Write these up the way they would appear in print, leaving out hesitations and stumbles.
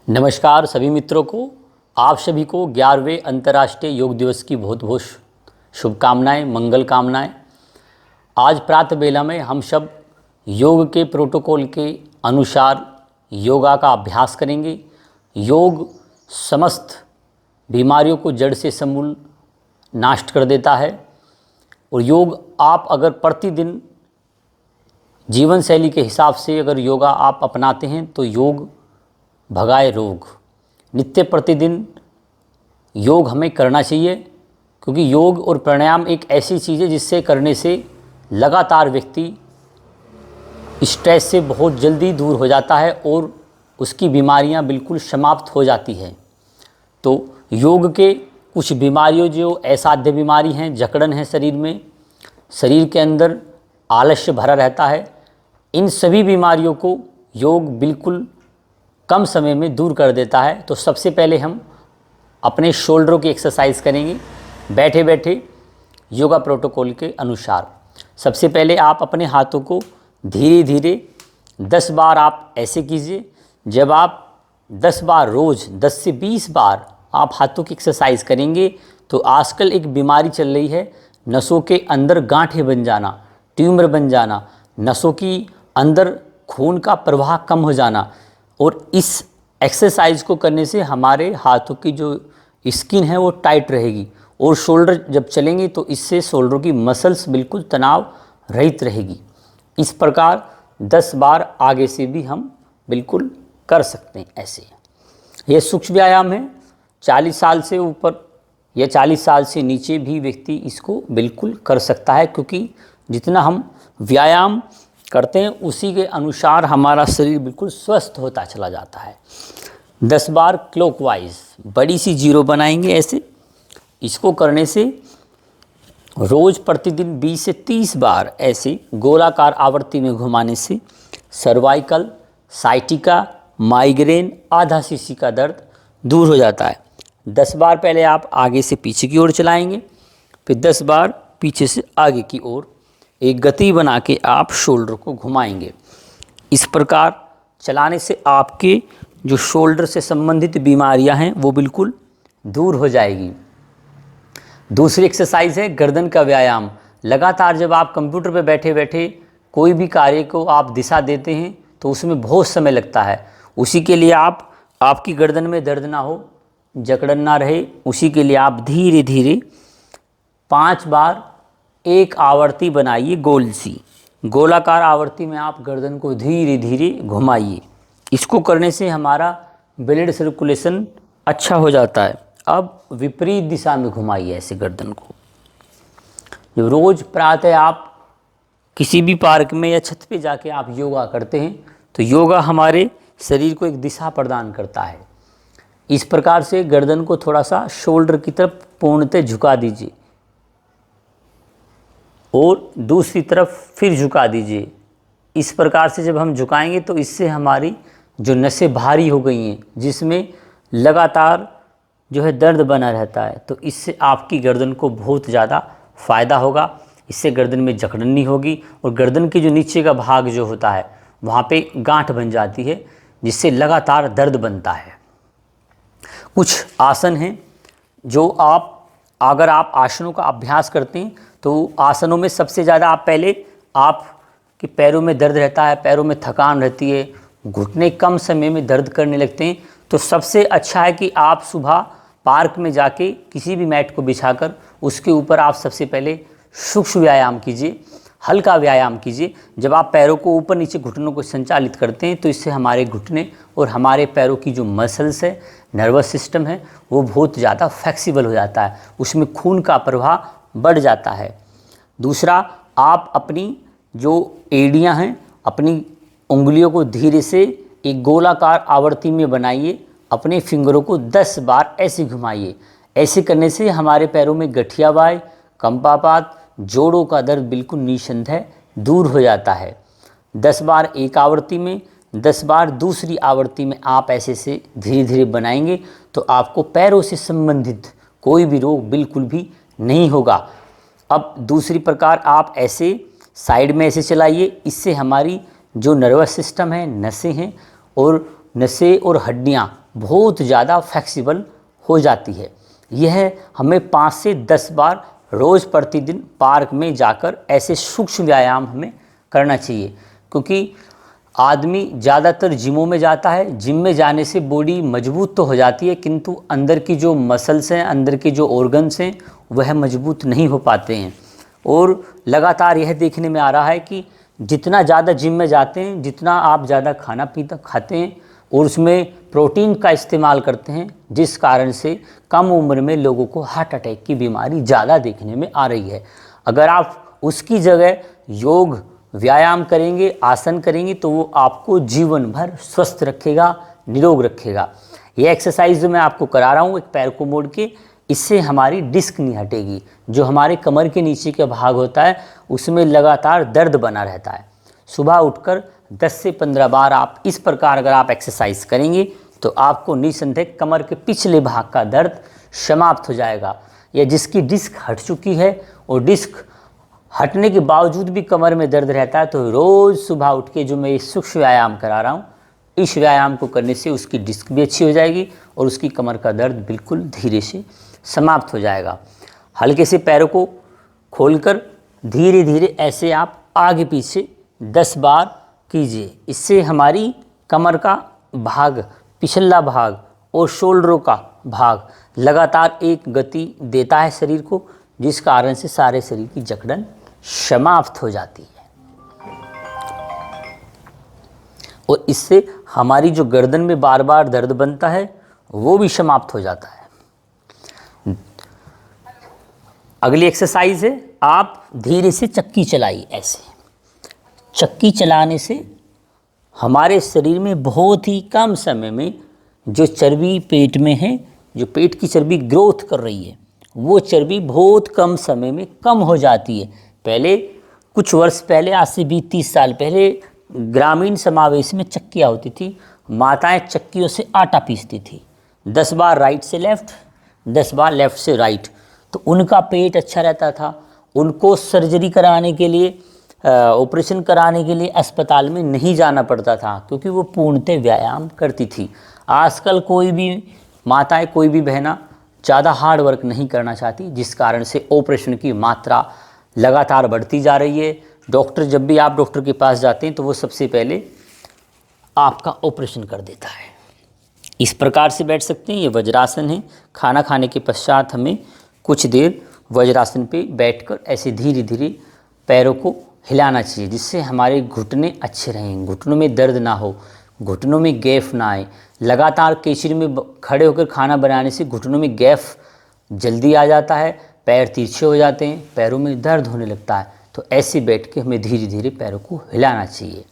नमस्कार सभी मित्रों को। आप सभी को 11वें अंतर्राष्ट्रीय योग दिवस की बहुत बहुत शुभकामनाएं, मंगल कामनाएं। आज प्रातः बेला में हम सब योग के प्रोटोकॉल के अनुसार योगा का अभ्यास करेंगे। योग समस्त बीमारियों को जड़ से समूल नष्ट कर देता है और योग आप अगर प्रतिदिन जीवन शैली के हिसाब से अगर योगा आप अपनाते हैं तो योग भगाए रोग। नित्य प्रतिदिन योग हमें करना चाहिए, क्योंकि योग और प्राणायाम एक ऐसी चीज़ है जिससे करने से लगातार व्यक्ति स्ट्रेस से बहुत जल्दी दूर हो जाता है और उसकी बीमारियां बिल्कुल समाप्त हो जाती हैं। तो योग के कुछ बीमारियों जो असाध्य बीमारी हैं, जकड़न है शरीर में, शरीर के अंदर आलस्य भरा रहता है, इन सभी बीमारियों को योग बिल्कुल कम समय में दूर कर देता है। तो सबसे पहले हम अपने शोल्डरों की एक्सरसाइज करेंगे बैठे बैठे योगा प्रोटोकॉल के अनुसार। सबसे पहले आप अपने हाथों को धीरे धीरे 10 बार आप ऐसे कीजिए। जब आप 10 बार रोज़ 10 से 20 बार आप हाथों की एक्सरसाइज करेंगे तो आजकल एक बीमारी चल रही है, नसों के अंदर गांठें बन जाना, ट्यूमर बन जाना, नसों की अंदर खून का प्रवाह कम हो जाना। और इस एक्सरसाइज को करने से हमारे हाथों की जो स्किन है वो टाइट रहेगी और शोल्डर जब चलेंगे तो इससे शोल्डरों की मसल्स बिल्कुल तनाव रहित रहेगी। इस प्रकार 10 बार आगे से भी हम बिल्कुल कर सकते हैं। ऐसे ये सूक्ष्म व्यायाम है। 40 साल से ऊपर या 40 साल से नीचे भी व्यक्ति इसको बिल्कुल कर सकता है, क्योंकि जितना हम व्यायाम करते हैं उसी के अनुसार हमारा शरीर बिल्कुल स्वस्थ होता चला जाता है। 10 बार क्लॉकवाइज बड़ी सी जीरो बनाएंगे ऐसे। इसको करने से रोज़ प्रतिदिन 20 से 30 बार ऐसे गोलाकार आवृत्ति में घुमाने से सर्वाइकल, साइटिका, माइग्रेन, आधा सीसी का दर्द दूर हो जाता है। 10 बार पहले आप आगे से पीछे की ओर चलाएंगे, फिर 10 बार पीछे से आगे की ओर एक गति बना के आप शोल्डर को घुमाएंगे। इस प्रकार चलाने से आपके जो शोल्डर से संबंधित बीमारियां हैं वो बिल्कुल दूर हो जाएगी। दूसरी एक्सरसाइज है गर्दन का व्यायाम। लगातार जब आप कंप्यूटर पर बैठे बैठे कोई भी कार्य को आप दिशा देते हैं तो उसमें बहुत समय लगता है। उसी के लिए आपकी गर्दन में दर्द ना हो, जकड़न ना रहे, उसी के लिए आप धीरे धीरे 5 बार एक आवृत्ति बनाइए गोल सी। गोलाकार आवृत्ति में आप गर्दन को धीरे धीरे घुमाइए। इसको करने से हमारा ब्लड सर्कुलेशन अच्छा हो जाता है। अब विपरीत दिशा में घुमाइए ऐसे गर्दन को। जब रोज़ प्रातः आप किसी भी पार्क में या छत पे जाके आप योगा करते हैं तो योगा हमारे शरीर को एक दिशा प्रदान करता है। इस प्रकार से गर्दन को थोड़ा सा शोल्डर की तरफ पूर्णतः झुका दीजिए और दूसरी तरफ फिर झुका दीजिए। इस प्रकार से जब हम झुकाएंगे तो इससे हमारी जो नसें भारी हो गई हैं, जिसमें लगातार जो है दर्द बना रहता है, तो इससे आपकी गर्दन को बहुत ज़्यादा फ़ायदा होगा। इससे गर्दन में जकड़न नहीं होगी और गर्दन के जो नीचे का भाग जो होता है वहाँ पे गांठ बन जाती है, जिससे लगातार दर्द बनता है। कुछ आसन हैं जो अगर आप आसनों का अभ्यास करते हैं तो आसनों में सबसे ज़्यादा आपके पैरों में दर्द रहता है, पैरों में थकान रहती है, घुटने कम समय में दर्द करने लगते हैं, तो सबसे अच्छा है कि आप सुबह पार्क में जाके किसी भी मैट को बिछाकर उसके ऊपर आप सबसे पहले सूक्ष्म व्यायाम कीजिए, हल्का व्यायाम कीजिए। जब आप पैरों को ऊपर नीचे घुटनों को संचालित करते हैं तो इससे हमारे घुटने और हमारे पैरों की जो मसल्स है, नर्वस सिस्टम है, वो बहुत ज़्यादा फ्लेक्सिबल हो जाता है, उसमें खून का प्रवाह बढ़ जाता है। दूसरा, आप अपनी जो एड़ियां हैं, अपनी उंगलियों को धीरे से एक गोलाकार आवृत्ति में बनाइए। अपने फिंगरों को 10 बार ऐसे घुमाइए। ऐसे करने से हमारे पैरों में गठियावाय, कंपापात, जोड़ों का दर्द बिल्कुल निसंदेह दूर हो जाता है। 10 बार एक आवृत्ति में, 10 बार दूसरी आवृत्ति में आप ऐसे से धीरे धीरे बनाएंगे तो आपको पैरों से संबंधित कोई भी रोग बिल्कुल भी नहीं होगा। अब दूसरी प्रकार आप ऐसे साइड में ऐसे चलाइए। इससे हमारी जो नर्वस सिस्टम है, नसें हैं और हड्डियाँ बहुत ज़्यादा फ्लेक्सिबल हो जाती है। यह हमें 5 से 10 बार रोज़ प्रतिदिन पार्क में जाकर ऐसे सूक्ष्म व्यायाम हमें करना चाहिए, क्योंकि आदमी ज़्यादातर जिमों में जाता है। जिम में जाने से बॉडी मजबूत तो हो जाती है, किंतु अंदर की जो मसल्स हैं, अंदर के जो ऑर्गन्स हैं, वह मजबूत नहीं हो पाते हैं। और लगातार यह देखने में आ रहा है कि जितना ज़्यादा जिम में जाते हैं, जितना आप ज़्यादा खाना पीना खाते हैं और उसमें प्रोटीन का इस्तेमाल करते हैं, जिस कारण से कम उम्र में लोगों को हार्ट अटैक की बीमारी ज़्यादा देखने में आ रही है। अगर आप उसकी जगह योग व्यायाम करेंगे, आसन करेंगे, तो वो आपको जीवन भर स्वस्थ रखेगा, निरोग रखेगा। ये एक्सरसाइज जो मैं आपको करा रहा हूँ एक पैर को मोड़ के, इससे हमारी डिस्क नहीं हटेगी। जो हमारे कमर के नीचे का भाग होता है उसमें लगातार दर्द बना रहता है। सुबह उठकर 10 से 15 बार आप इस प्रकार अगर आप एक्सरसाइज करेंगे तो आपको निसंदेह कमर के पिछले भाग का दर्द समाप्त हो जाएगा। या जिसकी डिस्क हट चुकी है और डिस्क हटने के बावजूद भी कमर में दर्द रहता है, तो रोज़ सुबह उठ के जो मैं ये सूक्ष्म व्यायाम करा रहा हूँ, इस व्यायाम को करने से उसकी डिस्क भी अच्छी हो जाएगी और उसकी कमर का दर्द बिल्कुल धीरे से समाप्त हो जाएगा। हल्के से पैरों को खोलकर धीरे धीरे ऐसे आप आगे पीछे 10 बार कीजिए। इससे हमारी कमर का भाग, पिछला भाग और शोल्डरों का भाग लगातार एक गति देता है शरीर को, जिस कारण से सारे शरीर की जकड़न समाप्त हो जाती है। और इससे हमारी जो गर्दन में बार बार दर्द बनता है वो भी समाप्त हो जाता है। अगली एक्सरसाइज है, आप धीरे से चक्की चलाइए। ऐसे चक्की चलाने से हमारे शरीर में बहुत ही कम समय में जो चर्बी पेट में है, जो पेट की चर्बी ग्रोथ कर रही है, वो चर्बी बहुत कम समय में कम हो जाती है। पहले कुछ वर्ष पहले, आज से 20-30 साल पहले, ग्रामीण समावेश में चक्कियाँ होती थी। माताएं चक्कियों से आटा पीसती थी, 10 बार राइट से लेफ़्ट, 10 बार लेफ़्ट से राइट। तो उनका पेट अच्छा रहता था। उनको सर्जरी कराने के लिए, ऑपरेशन कराने के लिए अस्पताल में नहीं जाना पड़ता था, क्योंकि वो पूर्णतः व्यायाम करती थी। आजकल कोई भी माताएं, कोई भी बहना ज़्यादा हार्ड वर्क नहीं करना चाहती, जिस कारण से ऑपरेशन की मात्रा लगातार बढ़ती जा रही है। डॉक्टर, जब भी आप डॉक्टर के पास जाते हैं तो वो सबसे पहले आपका ऑपरेशन कर देता है। इस प्रकार से बैठ सकते हैं। ये वज्रासन है। खाना खाने के पश्चात हमें कुछ देर वज्रासन पे बैठकर ऐसे धीरे धीरे पैरों को हिलाना चाहिए, जिससे हमारे घुटने अच्छे रहें, घुटनों में दर्द ना हो, घुटनों में गैप ना आए। लगातार केचरी में खड़े होकर खाना बनाने से घुटनों में गैप जल्दी आ जाता है, पैर तिरछे हो जाते हैं, पैरों में दर्द होने लगता है। तो ऐसे बैठ के हमें धीरे धीरे पैरों को हिलाना चाहिए।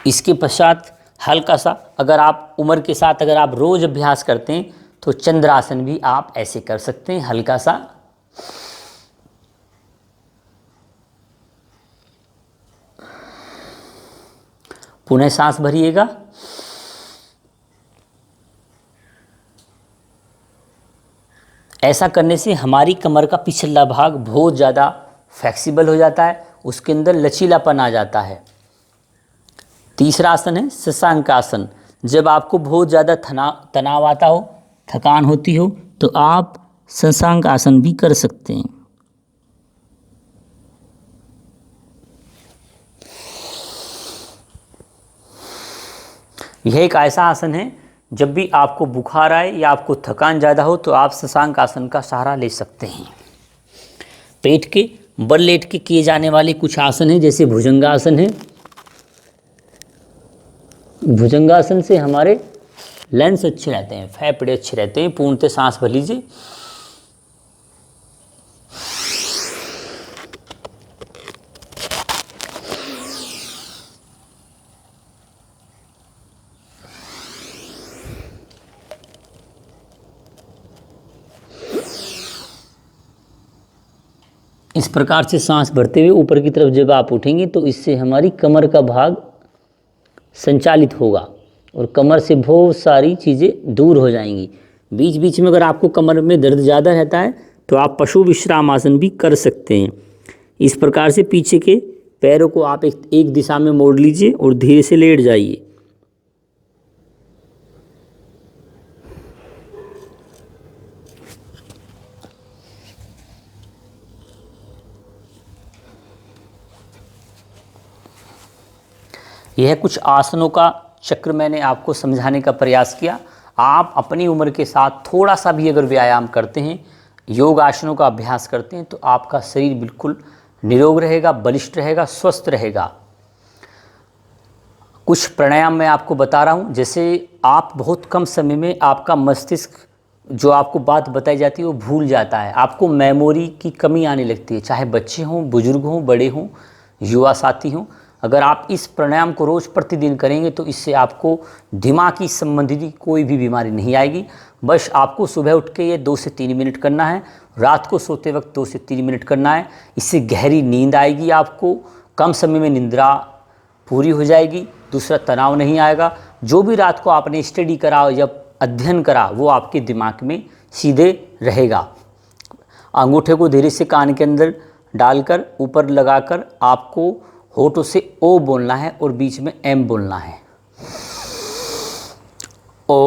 इसके पश्चात हल्का सा, अगर आप उम्र के साथ अगर आप रोज़ अभ्यास करते हैं तो चंद्रासन भी आप ऐसे कर सकते हैं। हल्का सा पुनः सांस भरिएगा। ऐसा करने से हमारी कमर का पिछला भाग बहुत ज़्यादा फ्लेक्सिबल हो जाता है, उसके अंदर लचीलापन आ जाता है। तीसरा आसन है शशांक आसन। जब आपको बहुत ज़्यादा तनाव आता हो, थकान होती हो, तो आप शशांक आसन भी कर सकते हैं। यह एक ऐसा आसन है, जब भी आपको बुखार आए या आपको थकान ज़्यादा हो तो आप शशांक आसन का सहारा ले सकते हैं। पेट के बल लेट के किए जाने वाले कुछ आसन हैं, जैसे भुजंगासन है। भुजंगासन से हमारे लंग्स अच्छे रहते हैं, फेफड़े अच्छे रहते हैं। पूर्णतः सांस भर लीजिए। इस प्रकार से सांस भरते हुए ऊपर की तरफ जब आप उठेंगे तो इससे हमारी कमर का भाग संचालित होगा और कमर से बहुत सारी चीज़ें दूर हो जाएंगी। बीच बीच में अगर आपको कमर में दर्द ज़्यादा रहता है तो आप पशु विश्राम आसन भी कर सकते हैं। इस प्रकार से पीछे के पैरों को आप एक दिशा में मोड़ लीजिए और धीरे से लेट जाइए। यह कुछ आसनों का चक्र मैंने आपको समझाने का प्रयास किया। आप अपनी उम्र के साथ थोड़ा सा भी अगर व्यायाम करते हैं, योग आसनों का अभ्यास करते हैं, तो आपका शरीर बिल्कुल निरोग रहेगा, बलिष्ठ रहेगा, स्वस्थ रहेगा। कुछ प्राणायाम मैं आपको बता रहा हूँ, जैसे आप बहुत कम समय में आपका मस्तिष्क जो आपको बात बताई जाती है वो भूल जाता है, आपको मेमोरी की कमी आने लगती है, चाहे बच्चे हों, बुजुर्ग हों, बड़े हों, युवा साथी हों। अगर आप इस प्राणायाम को रोज़ प्रतिदिन करेंगे तो इससे आपको दिमाग की संबंधित कोई भी बीमारी नहीं आएगी। बस आपको सुबह उठ के ये 2 से 3 मिनट करना है, रात को सोते वक्त 2 से 3 मिनट करना है। इससे गहरी नींद आएगी, आपको कम समय में निद्रा पूरी हो जाएगी, दूसरा तनाव नहीं आएगा। जो भी रात को आपने स्टडी करा या अध्ययन करा वो आपके दिमाग में सीधे रहेगा। अंगूठे को धीरे से कान के अंदर डालकर ऊपर लगाकर आपको होठों से ओ बोलना है और बीच में एम बोलना है। ओ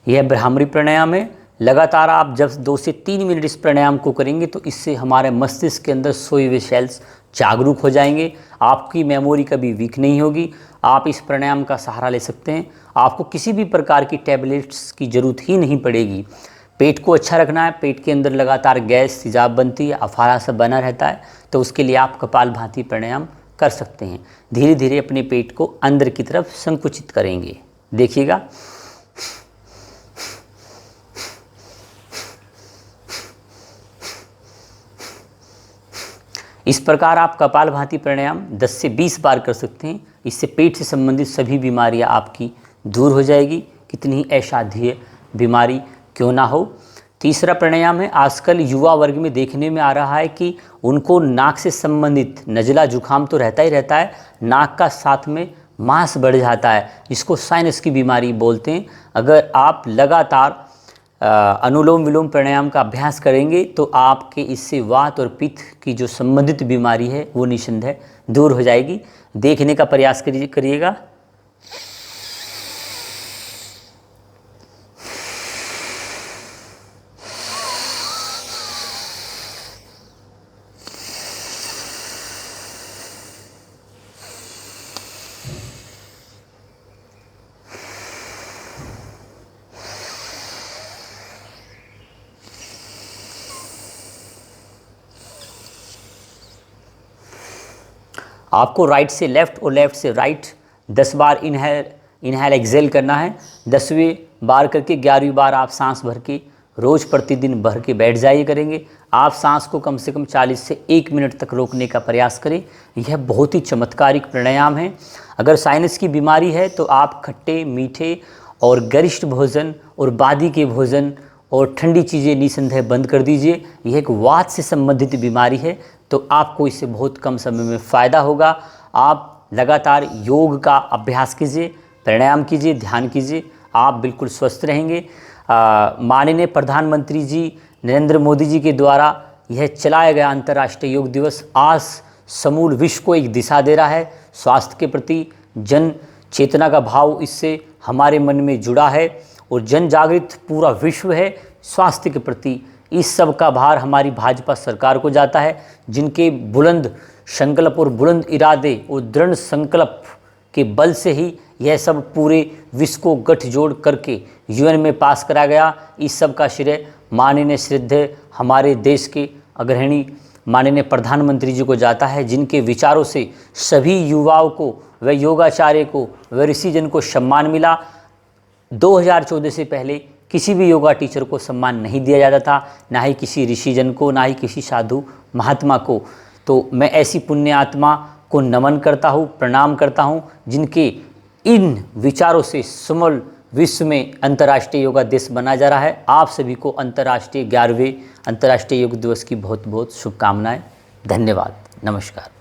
यह भ्रामरी प्राणायाम है। लगातार आप जब 2 से 3 मिनट इस प्राणायाम को करेंगे तो इससे हमारे मस्तिष्क के अंदर सोए हुए सेल्स जागरूक हो जाएंगे, आपकी मेमोरी कभी वीक नहीं होगी। आप इस प्राणायाम का सहारा ले सकते हैं, आपको किसी भी प्रकार की टैबलेट्स की ज़रूरत ही नहीं पड़ेगी। पेट को अच्छा रखना है, पेट के अंदर लगातार गैस तेजाब बनती है, अफारा सा बना रहता है, तो उसके लिए आप कपालभाति प्राणायाम कर सकते हैं। धीरे धीरे अपने पेट को अंदर की तरफ संकुचित करेंगे, देखिएगा। इस प्रकार आप कपालभाति प्राणायाम 10 से 20 बार कर सकते हैं। इससे पेट से संबंधित सभी बीमारियां आपकी दूर हो जाएगी, कितनी ही असाध्य बीमारी क्यों ना हो। तीसरा प्राणायाम है, आजकल युवा वर्ग में देखने में आ रहा है कि उनको नाक से संबंधित नज़ला जुखाम तो रहता ही रहता है, नाक का साथ में मांस बढ़ जाता है, जिसको साइनस की बीमारी बोलते हैं। अगर आप लगातार अनुलोम विलोम प्राणायाम का अभ्यास करेंगे तो आपके इससे वात और पित्त की जो संबंधित बीमारी है वो निसंदेह दूर हो जाएगी। देखने का प्रयास करिएगा। आपको राइट से लेफ़्ट और लेफ़्ट से राइट 10 बार इनहेल एक्सेल करना है। 10वीं बार करके 11वीं बार आप सांस भर के रोज़ प्रतिदिन भर के बैठ जाइए करेंगे। आप सांस को कम से कम 40 से 1 मिनट तक रोकने का प्रयास करें। यह बहुत ही चमत्कारिक प्राणायाम है। अगर साइनस की बीमारी है तो आप खट्टे, मीठे और गरिष्ठ भोजन और बादी के भोजन और ठंडी चीज़ें निसंदेह बंद कर दीजिए। यह एक वात से संबंधित बीमारी है, तो आपको इससे बहुत कम समय में फ़ायदा होगा। आप लगातार योग का अभ्यास कीजिए, प्राणायाम कीजिए, ध्यान कीजिए, आप बिल्कुल स्वस्थ रहेंगे। माननीय प्रधानमंत्री जी नरेंद्र मोदी जी के द्वारा यह चलाया गया अंतर्राष्ट्रीय योग दिवस आज समूल विश्व को एक दिशा दे रहा है। स्वास्थ्य के प्रति जन चेतना का भाव इससे हमारे मन में जुड़ा है और जन जागृत पूरा विश्व है स्वास्थ्य के प्रति। इस सब का भार हमारी भाजपा सरकार को जाता है, जिनके बुलंद संकल्प और बुलंद इरादे और दृढ़ संकल्प के बल से ही यह सब पूरे विश्व को गठजोड़ करके यूएन में पास करा गया। इस सब का श्रेय माननीय श्रद्धेय हमारे देश के अग्रणी माननीय प्रधानमंत्री जी को जाता है, जिनके विचारों से सभी युवाओं को व योगाचार्य को व ऋषिजन को सम्मान मिला। 2014 से पहले किसी भी योगा टीचर को सम्मान नहीं दिया जाता था, ना ही किसी ऋषिजन को, ना ही किसी साधु महात्मा को। तो मैं ऐसी पुण्य आत्मा को नमन करता हूँ, प्रणाम करता हूँ, जिनके इन विचारों से सुमल विश्व में अंतर्राष्ट्रीय योगा दिवस मनाया जा रहा है। आप सभी को अंतर्राष्ट्रीय 11वें अंतर्राष्ट्रीय योग दिवस की बहुत बहुत शुभकामनाएं। धन्यवाद। नमस्कार।